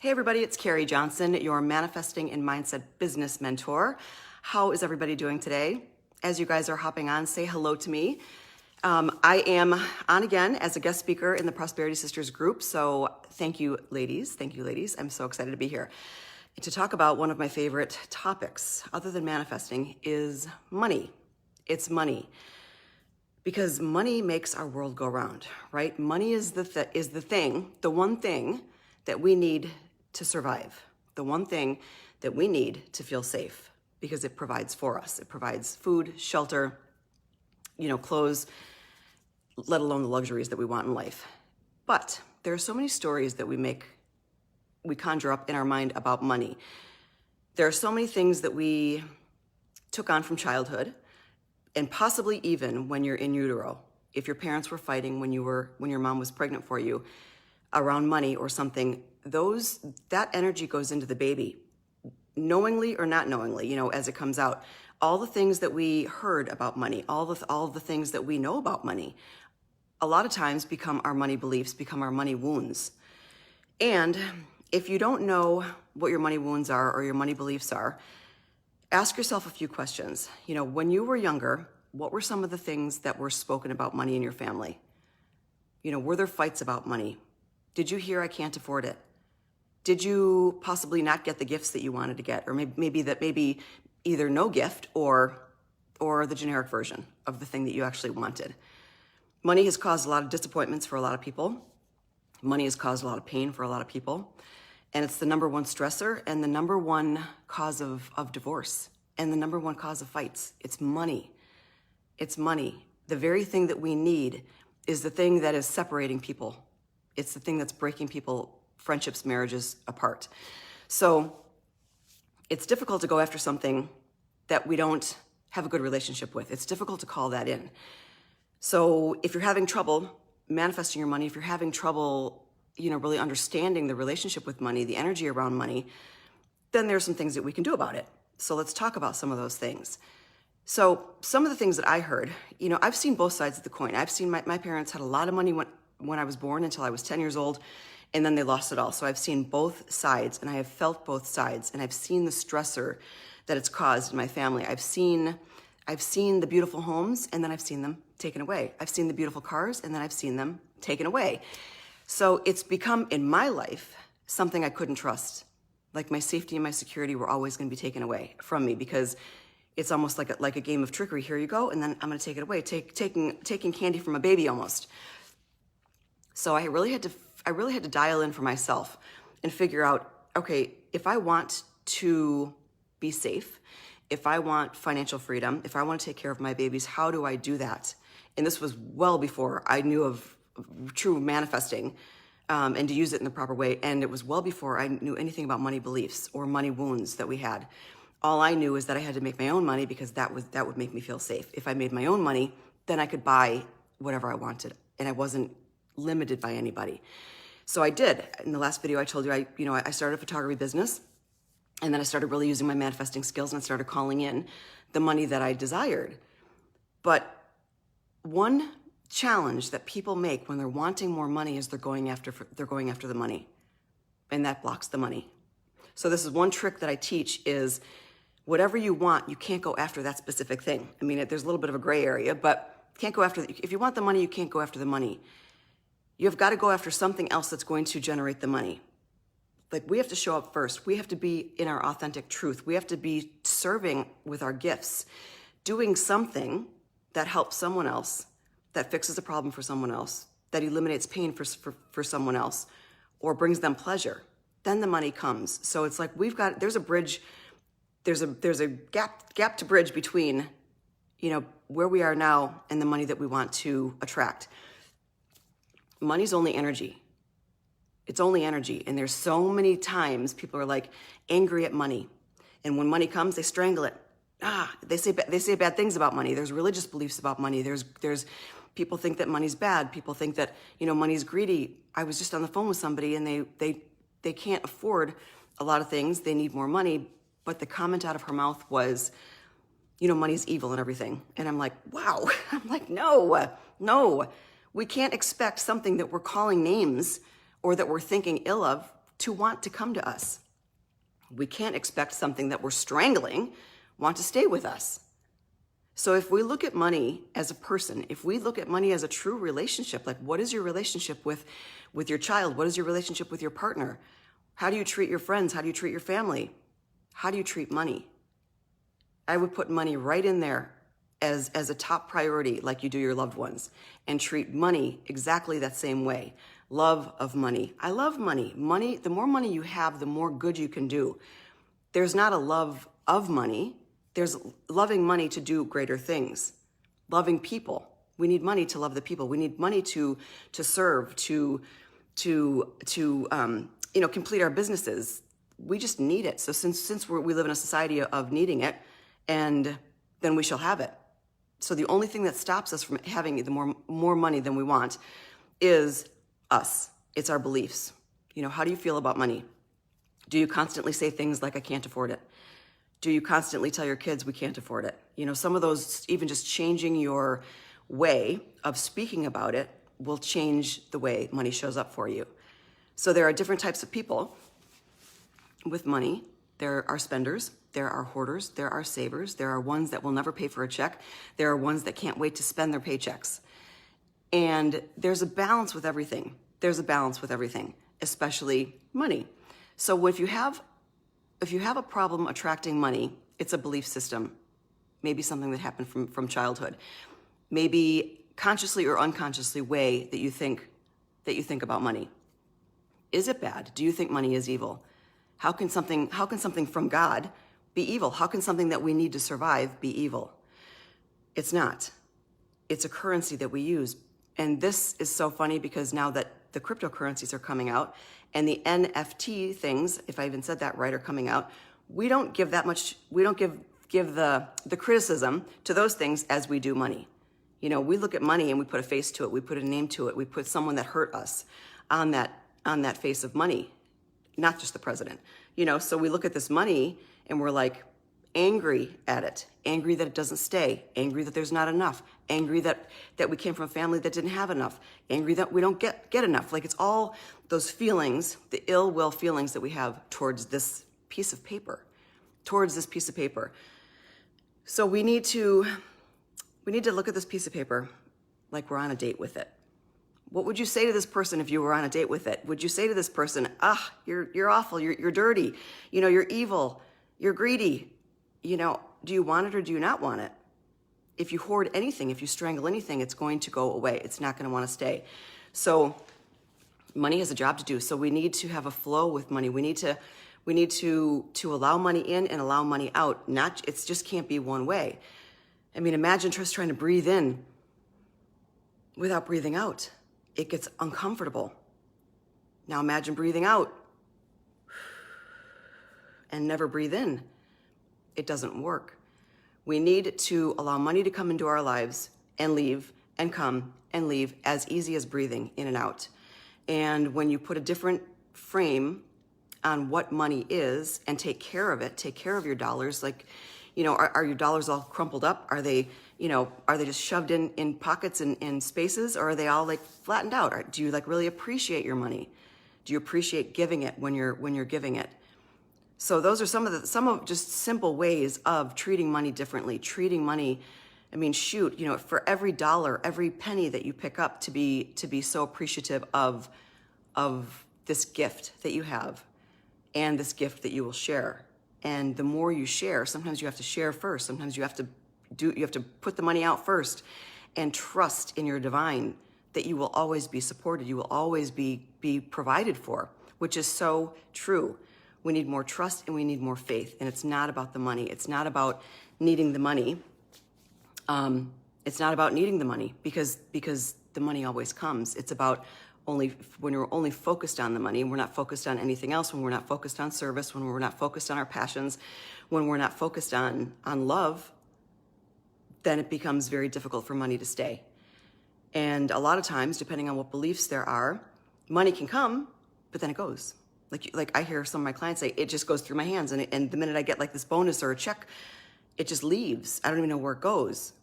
Hey everybody, it's Keri Johnson, your manifesting and mindset business mentor. How is everybody doing today? As you guys are hopping on, say hello to me. I am on again as a guest speaker in the Prosperity Sisters group, so thank you ladies. I'm so excited to be here. And to talk about one of my favorite topics, other than manifesting, is money. It's money. Because money makes our world go round, right? Money is the one thing that we need to survive, the one thing that we need to feel safe, because it provides for us. It provides food, shelter, clothes, let alone the luxuries that we want in life. But there are so many stories that we conjure up in our mind about money. There are so many things that we took on from childhood, and possibly even when you're in utero. If your parents were fighting when your mom was pregnant for you around money or something, that energy goes into the baby, knowingly or not knowingly, as it comes out. All the things that we heard about money, all the things that we know about money, a lot of times become our money beliefs, become our money wounds. And if you don't know what your money wounds are or your money beliefs are, ask yourself a few questions. When you were younger, what were some of the things that were spoken about money in your family? Were there fights about money? Did you hear, I can't afford it? Did you possibly not get the gifts that you wanted to get? Or maybe either no gift or the generic version of the thing that you actually wanted. Money has caused a lot of disappointments for a lot of people. Money has caused a lot of pain for a lot of people. And it's the number one stressor and the number one cause of divorce and the number one cause of fights. It's money. It's money. The very thing that we need is the thing that is separating people. It's the thing that's breaking people, friendships, marriages apart. So it's difficult to go after something that we don't have a good relationship with. It's difficult to call that in. So if you're having trouble manifesting your money, if you're having trouble, really understanding the relationship with money, the energy around money, then there's some things that we can do about it. So let's talk about some of those things. So some of the things that I heard, I've seen both sides of the coin. I've seen my parents had a lot of money when I was born until I was 10 years old, and then they lost it all. So I've seen both sides, and I have felt both sides, and I've seen the stressor that it's caused in my family. I've seen the beautiful homes, and then I've seen them taken away. I've seen the beautiful cars, and then I've seen them taken away. So it's become, in my life, something I couldn't trust. Like my safety and my security were always going to be taken away from me, because it's almost like a game of trickery. Here you go, and then I'm going to take it away, taking candy from a baby almost. So I really had to dial in for myself and figure out, okay, if I want to be safe, if I want financial freedom, if I want to take care of my babies, how do I do that? And this was well before I knew of true manifesting and to use it in the proper way. And it was well before I knew anything about money beliefs or money wounds that we had. All I knew is that I had to make my own money, because that would make me feel safe. If I made my own money, then I could buy whatever I wanted, and I wasn't limited by anybody. So I did. In the last video I told you, I started a photography business, and then I started really using my manifesting skills, and I started calling in the money that I desired. But one challenge that people make when they're wanting more money is they're going after the money, and that blocks the money. So this is one trick that I teach is whatever you want, you can't go after that specific thing. There's a little bit of a gray area, but can't go after, if you want the money, you can't go after the money. You've got to go after something else that's going to generate the money. Like, we have to show up first. We have to be in our authentic truth. We have to be serving with our gifts, doing something that helps someone else, that fixes a problem for someone else, that eliminates pain for someone else, or brings them pleasure. Then the money comes. So it's like there's a bridge, there's a gap to bridge between, where we are now and the money that we want to attract. Money's only energy. It's only energy. And there's so many times people are like angry at money. And when money comes, they strangle it. They say bad things about money. There's religious beliefs about money. There's people think that money's bad. People think that, money's greedy. I was just on the phone with somebody, and they can't afford a lot of things. They need more money. But the comment out of her mouth was, money's evil and everything. And I'm like, wow. I'm like, no. We can't expect something that we're calling names or that we're thinking ill of to want to come to us. We can't expect something that we're strangling want to stay with us. So if we look at money as a person, if we look at money as a true relationship, like what is your relationship with your child? What is your relationship with your partner? How do you treat your friends? How do you treat your family? How do you treat money? I would put money right in there as a top priority, like you do your loved ones, and treat money exactly that same way. Love of money. I love money. Money, the more money you have, the more good you can do. There's not a love of money. There's loving money to do greater things. Loving people. We need money to love the people. We need money to serve, to complete our businesses. We just need it. So since we live in a society of needing it, and then we shall have it. So the only thing that stops us from having the more money than we want is us. It's our beliefs. How do you feel about money? Do you constantly say things like, I can't afford it? Do you constantly tell your kids we can't afford it? Some of those, even just changing your way of speaking about it will change the way money shows up for you. So there are different types of people with money. There are spenders, there are hoarders, there are savers, there are ones that will never pay for a check, there are ones that can't wait to spend their paychecks. And there's a balance with everything. There's a balance with everything, especially money. So if you have a problem attracting money, it's a belief system, maybe something that happened from childhood, maybe consciously or unconsciously way that you think about money. Is it bad? Do you think money is evil? How can something from God be evil? How can something that we need to survive be evil? It's not. It's a currency that we use. And this is so funny because now that the cryptocurrencies are coming out and the NFT things, if I even said that right, are coming out, we don't give the criticism to those things as we do money. We look at money and we put a face to it, we put a name to it, we put someone that hurt us on that face of money. Not just the president, so we look at this money and we're like angry at it, angry that it doesn't stay, angry that there's not enough, angry that we came from a family that didn't have enough, angry that we don't get enough. Like it's all those feelings, the ill will feelings that we have towards this piece of paper, So we need to look at this piece of paper like we're on a date with it. What would you say to this person if you were on a date with it? Would you say to this person, you're awful, you're dirty, you're evil, you're greedy? Do you want it or do you not want it? If you hoard anything, if you strangle anything, it's going to go away. It's not going to want to stay. So money has a job to do. So we need to have a flow with money. We need to allow money in and allow money out. It just can't be one way. I mean, imagine just trying to breathe in without breathing out. It gets uncomfortable. Now imagine breathing out and never breathe in. It doesn't work. We need to allow money to come into our lives and leave and come and leave as easy as breathing in and out. And when you put a different frame on what money is and take care of it, take care of your dollars, like, are your dollars all crumpled up? Are they just shoved in pockets and in spaces, or are they all like flattened out? Do you really appreciate your money? Do you appreciate giving it when you're giving it? So those are some of just simple ways of treating money differently. Treating money, for every dollar, every penny that you pick up, to be so appreciative of this gift that you have and this gift that you will share. And the more you share, sometimes you have to share first. Sometimes you have to put the money out first and trust in your divine that you will always be supported. You will always be provided for, which is so true. We need more trust and we need more faith. And it's not about the money. It's not about needing the money. It's not about needing the money because the money always comes. It's about when we're only focused on the money, and we're not focused on anything else, when we're not focused on service, when we're not focused on our passions, when we're not focused on love, then it becomes very difficult for money to stay. And a lot of times, depending on what beliefs there are, money can come, but then it goes. Like I hear some of my clients say, it just goes through my hands, and the minute I get like this bonus or a check, it just leaves. I don't even know where it goes.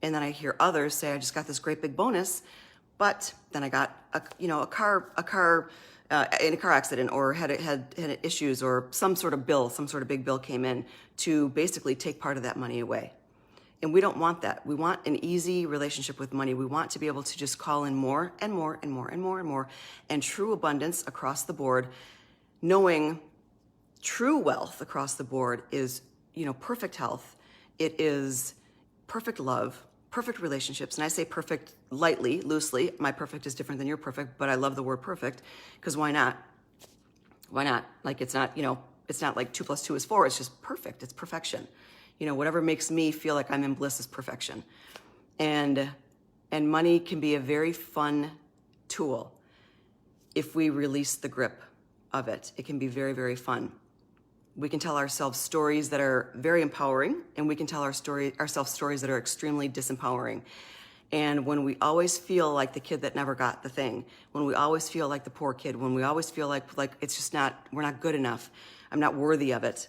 And then I hear others say, I just got this great big bonus, but then I got a car in a car accident or had issues or some sort of big bill came in, to basically take part of that money away. And we don't want that. We want an easy relationship with money. We want to be able to just call in more and more and more and more and more, and true abundance across the board, knowing true wealth across the board is, perfect health. It is perfect love, perfect relationships. And I say perfect lightly, loosely. My perfect is different than your perfect, but I love the word perfect, because why not? Why not? Like, it's not, it's not like 2 + 2 is 4. It's just perfect. It's perfection. Whatever makes me feel like I'm in bliss is perfection. And money can be a very fun tool if we release the grip of it. It can be very, very fun. We can tell ourselves stories that are very empowering, and we can tell ourselves stories that are extremely disempowering. And when we always feel like the kid that never got the thing, when we always feel like the poor kid, when we always feel like it's just we're not good enough, I'm not worthy of it,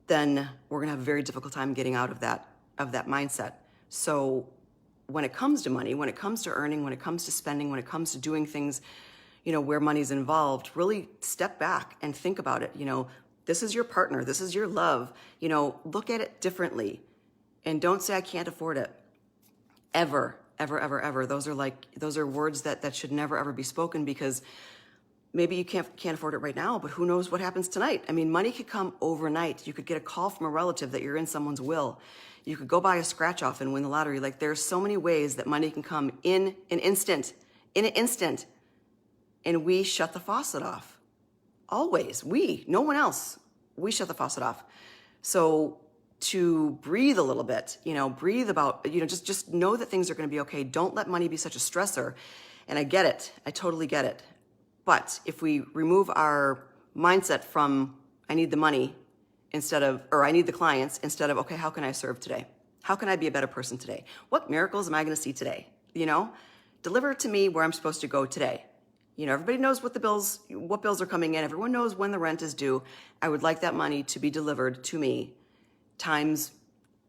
then we're gonna have a very difficult time getting out of that mindset. So when it comes to money, when it comes to earning, when it comes to spending, when it comes to doing things, where money's involved, really step back and think about it. This is your partner, this is your love. Look at it differently, and don't say I can't afford it. Ever, ever, ever, ever. Those are words that should never ever be spoken, because maybe you can't afford it right now, but who knows what happens tonight? I mean, money could come overnight. You could get a call from a relative that you're in someone's will. You could go buy a scratch off and win the lottery. Like, there's so many ways that money can come in an instant, and we shut the faucet off. Always, no one else. We shut the faucet off. So to breathe a little bit, breathe about, just know that things are going to be okay. Don't let money be such a stressor. And I get it. I totally get it. But if we remove our mindset from I need the money or I need the clients, instead of, okay, how can I serve today? How can I be a better person today? What miracles am I going to see today? Deliver to me where I'm supposed to go today. Everybody knows what bills are coming in. Everyone knows when the rent is due. I would like that money to be delivered to me times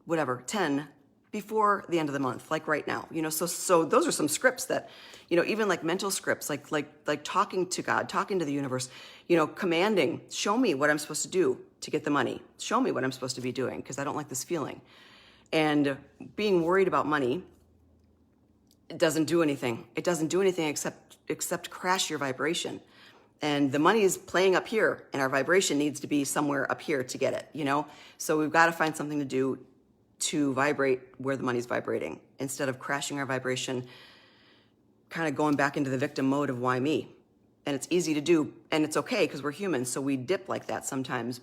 10 before the end of the month, like right now. So those are some scripts that, even like mental scripts, like talking to God, talking to the universe, commanding, show me what I'm supposed to do to get the money. Show me what I'm supposed to be doing, because I don't like this feeling. And being worried about money, it doesn't do anything. It doesn't do anything except crash your vibration. And the money is playing up here, and our vibration needs to be somewhere up here to get it, So we've got to find something to do to vibrate where the money's vibrating, instead of crashing our vibration, kind of going back into the victim mode of why me. And it's easy to do, and it's okay, because we're human, so we dip like that sometimes.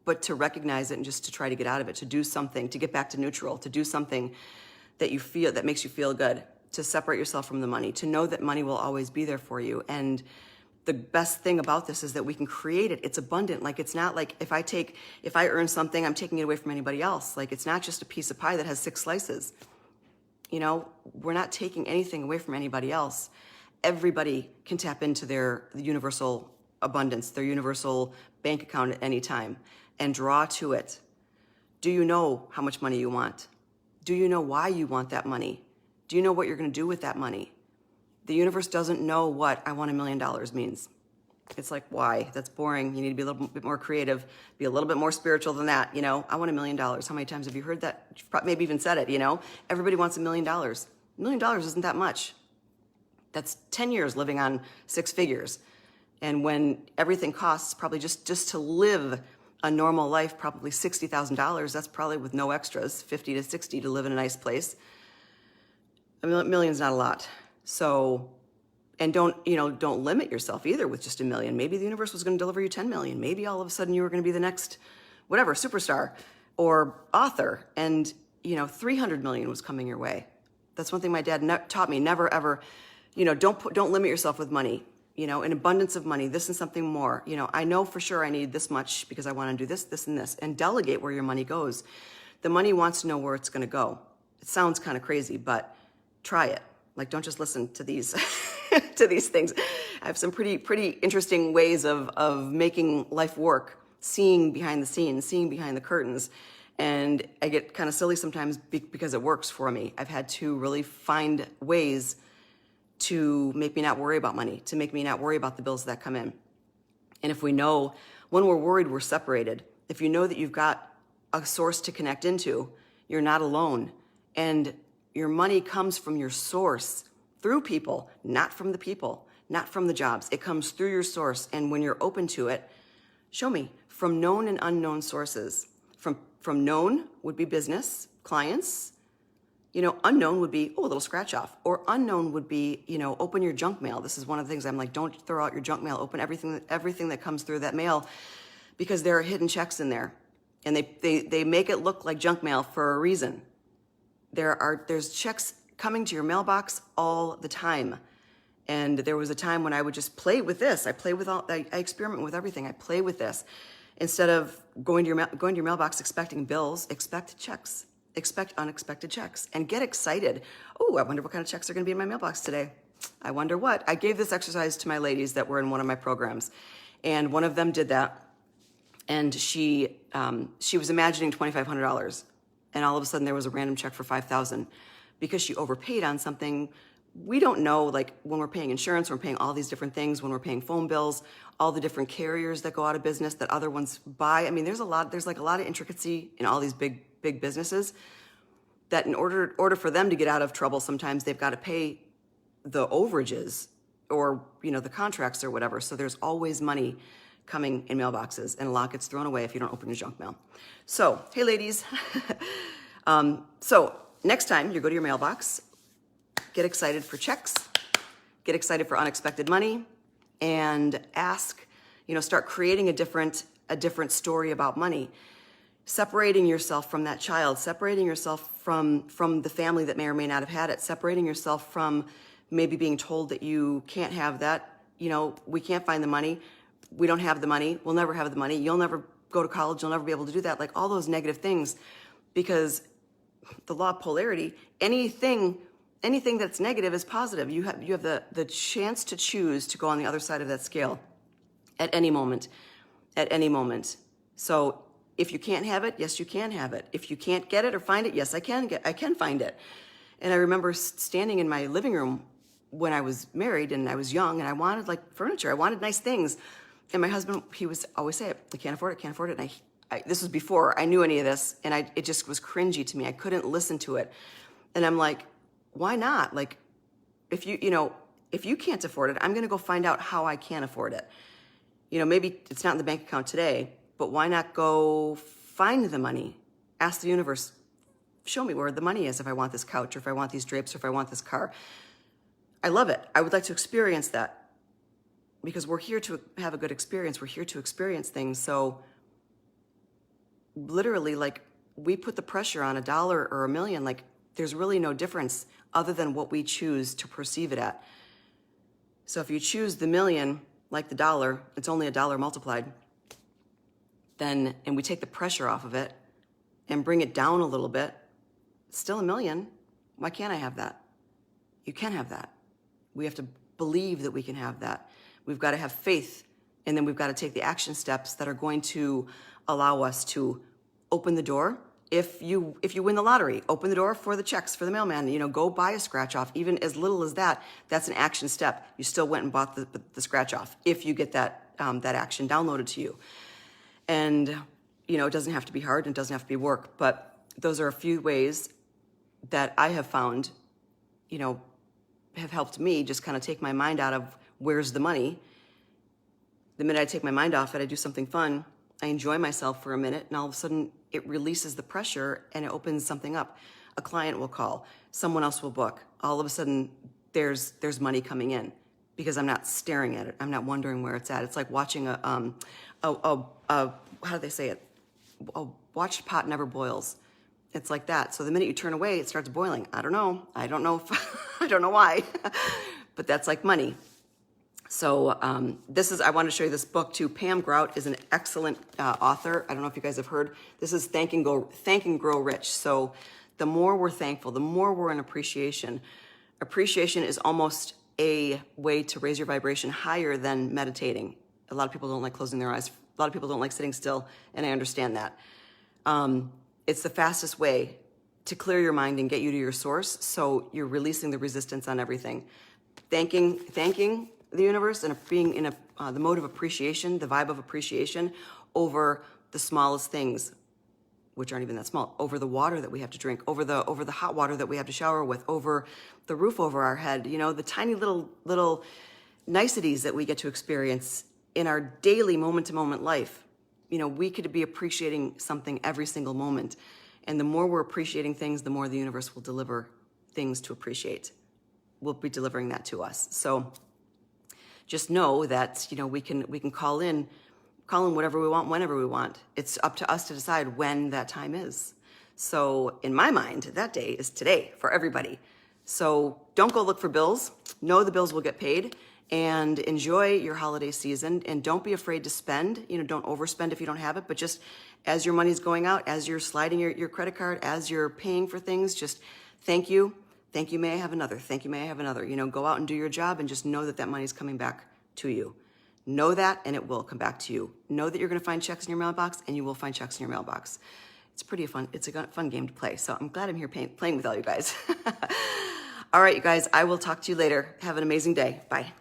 But to recognize it and just to try to get out of it, to do something, to get back to neutral, to do something that makes you feel good, to separate yourself from the money, to know that money will always be there for you. And the best thing about this is that we can create it. It's abundant. Like, it's not like if I earn something, I'm taking it away from anybody else. Like, it's not just a piece of pie that has 6 slices. We're not taking anything away from anybody else. Everybody can tap into their universal abundance, their universal bank account at any time, and draw to it. Do you know how much money you want? Do you know why you want that money? Do you know what you're going to do with that money? The universe doesn't know what I want $1 million means. It's like, why? That's boring. You need to be a little bit more creative, be a little bit more spiritual than that. I want $1 million. How many times have you heard that? You've maybe even said it, Everybody wants $1 million. $1 million isn't that much. That's 10 years living on 6 figures. And when everything costs probably just to live a normal life, probably $60,000, that's probably with no extras, 50 to 60 to live in a nice place. $1 million's not a lot. So, and don't limit yourself either with just $1 million. Maybe the universe was going to deliver you 10 million. Maybe all of a sudden you were going to be the next, superstar or author. And, 300 million was coming your way. That's one thing my dad taught me. Never, ever, don't limit yourself with money. An abundance of money, this and something more. I know for sure I need this much because I want to do this, this, and this. And delegate where your money goes. The money wants to know where it's going to go. It sounds kind of crazy, but try it. Like, don't just listen to these to these things. I have some pretty interesting ways of making life work, seeing behind the scenes, seeing behind the curtains. And I get kind of silly sometimes because it works for me. I've had to really find ways to make me not worry about money, to make me not worry about the bills that come in. And if we know when we're worried, we're separated. If you know that you've got a source to connect into, you're not alone. And your money comes from your source through people, not from the people, not from the jobs. It comes through your source. And when you're open to it, show me from known and unknown sources. From known would be business, clients. Unknown would be, a little scratch off. Or unknown would be, open your junk mail. This is one of the things I'm like, don't throw out your junk mail. Open everything that comes through that mail, because there are hidden checks in there. And they make it look like junk mail for a reason. There's checks coming to your mailbox all the time. And there was a time when I would just play with this. I experiment with everything. I play with this. Instead of going to your mailbox expecting bills, expect checks. Expect unexpected checks and get excited. Oh, I wonder what kind of checks are going to be in my mailbox today. I wonder what. I gave this exercise to my ladies that were in one of my programs, and one of them did that. And she was imagining $2,500, and all of a sudden there was a random check for $5,000 because she overpaid on something. We don't know, like when we're paying insurance, we're paying all these different things, when we're paying phone bills, all the different carriers that go out of business that other ones buy. I mean, there's like a lot of intricacy in all these big businesses that in order for them to get out of trouble, sometimes they've got to pay the overages or, the contracts or whatever. So there's always money coming in mailboxes, and a lot gets thrown away if you don't open your junk mail. So, hey ladies. So next time you go to your mailbox, get excited for checks, get excited for unexpected money, and ask, start creating a different story about money. Separating yourself from that child, separating yourself from the family that may or may not have had it, separating yourself from maybe being told that you can't have that, we can't find the money, we don't have the money, we'll never have the money, you'll never go to college, you'll never be able to do that, like all those negative things, because the law of polarity, anything that's negative is positive. You have the chance to choose to go on the other side of that scale at any moment. So if you can't have it, yes, you can have it. If you can't get it or find it, yes, I can find it. And I remember standing in my living room when I was married and I was young, and I wanted like furniture. I wanted nice things. And my husband, he was always say, I can't afford it. And this was before I knew any of this, and it just was cringy to me. I couldn't listen to it. And I'm like, why not? Like, if you can't afford it, I'm going to go find out how I can afford it. Maybe it's not in the bank account today, but why not go find the money? Ask the universe, show me where the money is if I want this couch, or if I want these drapes, or if I want this car. I love it. I would like to experience that, because we're here to have a good experience. We're here to experience things. So literally, like, we put the pressure on $1 or $1 million. Like, there's really no difference other than what we choose to perceive it at. So if you choose the million, like the dollar, it's only $1 multiplied. And we take the pressure off of it and bring it down a little bit, it's still $1 million. Why can't I have that? You can have that. We have to believe that we can have that. We've got to have faith, and then we've got to take the action steps that are going to allow us to open the door. If you win the lottery, open the door for the checks for the mailman. Go buy a scratch off, even as little as that. That's an action step. You still went and bought the scratch off if you get that action downloaded to you. And, it doesn't have to be hard and it doesn't have to be work, but those are a few ways that I have found, have helped me just kind of take my mind out of where's the money. The minute I take my mind off it, I do something fun, I enjoy myself for a minute, and all of a sudden it releases the pressure and it opens something up. A client will call, someone else will book. All of a sudden there's money coming in because I'm not staring at it. I'm not wondering where it's at. It's like watching a how do they say it? A watched pot never boils. It's like that. So the minute you turn away, it starts boiling. I don't know I don't know why, but that's like money. So I want to show you this book too. Pam Grout is an excellent author. I don't know if you guys have heard. This is Think and Grow Rich. So the more we're thankful, the more we're in appreciation. Appreciation is almost a way to raise your vibration higher than meditating. A lot of people don't like closing their eyes. A lot of people don't like sitting still, and I understand that. It's the fastest way to clear your mind and get you to your source, so you're releasing the resistance on everything. thanking the universe and being in the mode of appreciation, the vibe of appreciation over the smallest things, which aren't even that small, over the water that we have to drink, over the hot water that we have to shower with, over the roof over our head, the tiny little niceties that we get to experience in our daily moment-to-moment life. We could be appreciating something every single moment. And the more we're appreciating things, the more the universe will deliver things to appreciate. Will be delivering that to us. So just know that, we can call in whatever we want, whenever we want. It's up to us to decide when that time is. So in my mind, that day is today for everybody. So don't go look for bills. Know the bills will get paid, and enjoy your holiday season. And don't be afraid to spend. Don't overspend if you don't have it, but just as your money's going out, as you're sliding your credit card, as you're paying for things, just thank you. Thank you, may I have another? Thank you, may I have another? Go out and do your job and just know that that money's coming back to you. Know that, and it will come back to you. Know that you're gonna find checks in your mailbox, and you will find checks in your mailbox. It's a fun game to play. So I'm glad I'm here playing with all you guys. All right, you guys, I will talk to you later. Have an amazing day. Bye.